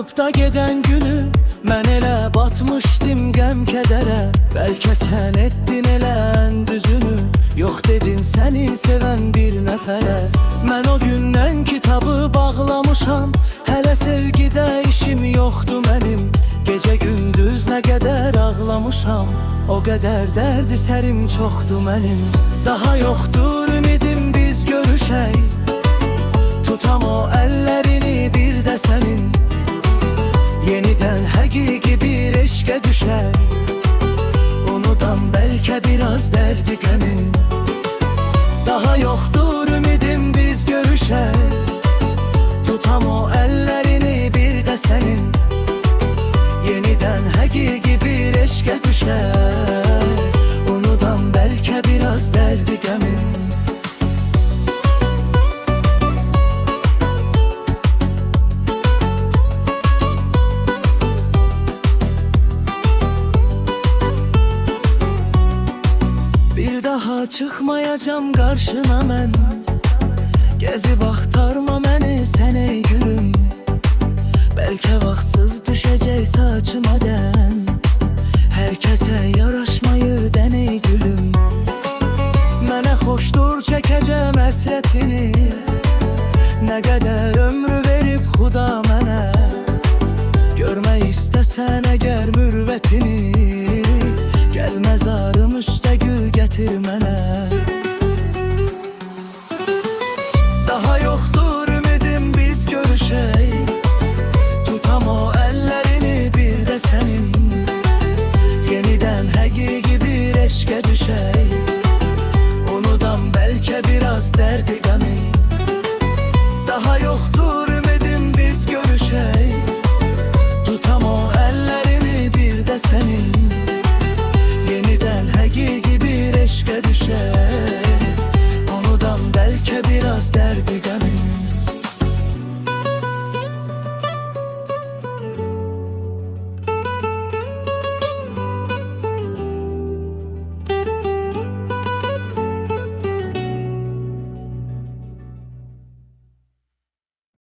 Varıp da geden günü mən elə batmışdım qəm-kədərə. Bəlkə sən etdin elə ən düzünü, yox dedin səni sevən bir nəfərə. Mən o gündən kitabı bağlamışam, hələ sevgidə işim yoxdur mənim. Gecə gündüz nə qədər ağlamışam, o qədər dərdi sərim çoxdur mənim. Daha yoxdur ümidim biz görüşək, tutam o əllərini bir də sənin. Yenidən həqiqi bir eşqə düşər, unudan bəlkə biraz dərdi qəmin. Daha yoxdur ümidim biz görüşək, tutam o əllərini bir də sənin. Yenidən həqiqi bir eşqə düşər, unudan bəlkə biraz dərdi qəmin. Bir daha çıxmayacam qarşına mən, gəzib axtarma məni sən ey gülüm. Bəlkə vaxtsız düşəcək saçıma dən, hər kəsə yaraşmayır dən ey gülüm. Mənə xoşdur çəkəcəm əsrətini, nə qədər ömrü verib xuda mənə. Görmək istəsən əgər mürvətini,